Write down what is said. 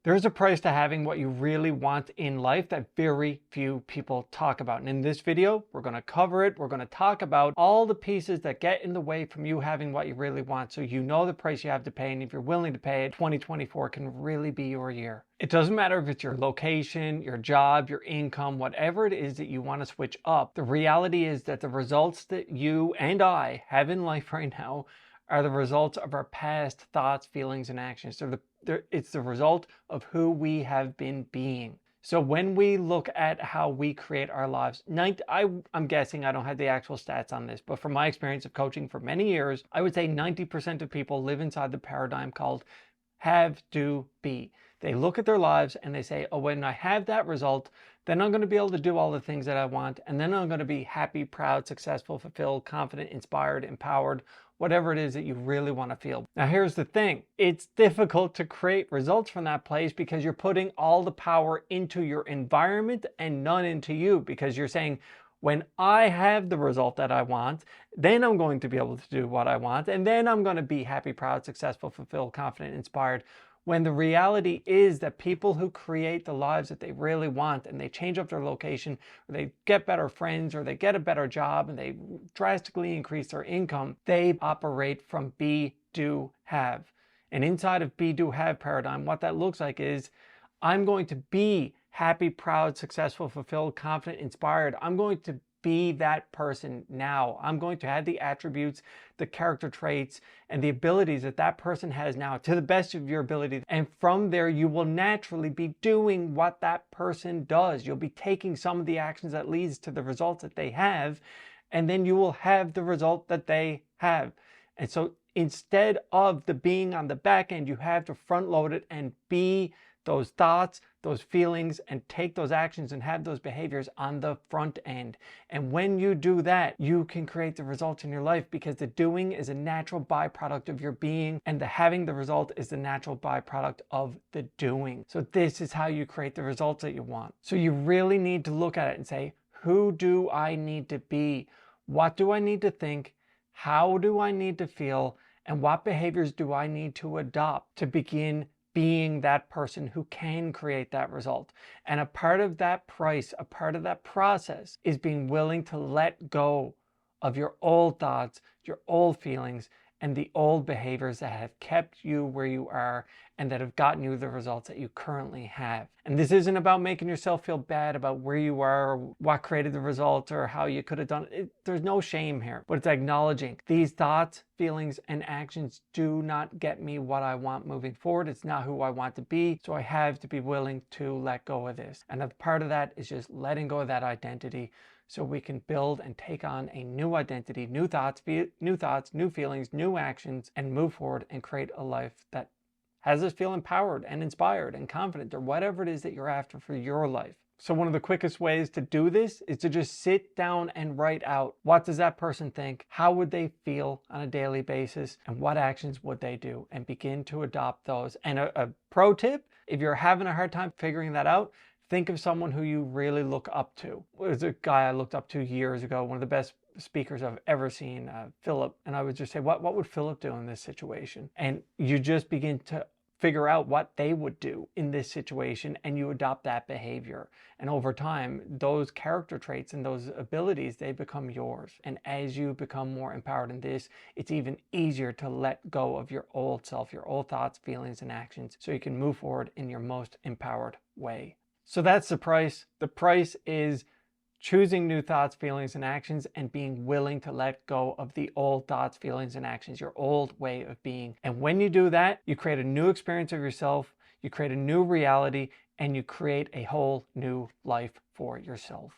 There's a price to having what you really want in life that very few people talk about. And in this video, we're going to cover it. We're going to talk about all the pieces that get in the way from you having what you really want. So you know the price you have to pay. And if you're willing to pay it, 2024 can really be your year. It doesn't matter if it's your location, your job, your income, whatever it is that you want to switch up. The reality is that the results that you and I have in life right now are the results of our past thoughts, feelings, and actions. It's the result of who we have been being. So when we look at how we create our lives, I'm guessing, I don't have the actual stats on this, but from my experience of coaching for many years, I would say 90% of people live inside the paradigm called have, do, be. They look at their lives and they say, oh, when I have that result, then I'm going to be able to do all the things that I want. And then I'm going to be happy, proud, successful, fulfilled, confident, inspired, empowered, whatever it is that you really want to feel. Now, here's the thing. It's difficult to create results from that place because you're putting all the power into your environment and none into you, because you're saying, when I have the result that I want, then I'm going to be able to do what I want. And then I'm going to be happy, proud, successful, fulfilled, confident, inspired. When the reality is that people who create the lives that they really want and they change up their location, or they get better friends, or they get a better job, and they drastically increase their income, they operate from be, do, have. And inside of be, do, have paradigm, what that looks like is I'm going to be happy, proud, successful, fulfilled, confident, inspired. I'm going to be that person now. I'm going to have the attributes, the character traits, and the abilities that that person has now to the best of your ability. And from there, you will naturally be doing what that person does. You'll be taking some of the actions that leads to the results that they have, and then you will have the result that they have. And so instead of the being on the back end, you have to front load it and be those thoughts, those feelings, and take those actions and have those behaviors on the front end. And when you do that, you can create the results in your life, because the doing is a natural byproduct of your being, and the having the result is the natural byproduct of the doing. So this is how you create the results that you want. So you really need to look at it and say, who do I need to be? What do I need to think? How do I need to feel? And what behaviors do I need to adopt to begin being that person who can create that result? And a part of that price, a part of that process, is being willing to let go of your old thoughts, your old feelings, and the old behaviors that have kept you where you are and that have gotten you the results that you currently have. And this isn't about making yourself feel bad about where you are or what created the results or how you could have done it. There's no shame here, but it's acknowledging these thoughts, feelings, and actions do not get me what I want moving forward. It's not who I want to be. So I have to be willing to let go of this. And a part of that is just letting go of that identity, so we can build and take on a new identity, new thoughts, new feelings, new actions, and move forward and create a life that has us feel empowered and inspired and confident, or whatever it is that you're after for your life. So one of the quickest ways to do this is to just sit down and write out, what does that person think? How would they feel on a daily basis? And what actions would they do? And begin to adopt those. And a pro tip, if you're having a hard time figuring that out, think of someone who you really look up to. There's a guy I looked up to years ago, one of the best speakers I've ever seen, Philip. And I would just say, what would Philip do in this situation? And you just begin to figure out what they would do in this situation, and you adopt that behavior. And over time, those character traits and those abilities, they become yours. And as you become more empowered in this, it's even easier to let go of your old self, your old thoughts, feelings, and actions, so you can move forward in your most empowered way. So that's the price. The price is choosing new thoughts, feelings, and actions, and being willing to let go of the old thoughts, feelings, and actions, your old way of being. And when you do that, you create a new experience of yourself, you create a new reality, and you create a whole new life for yourself.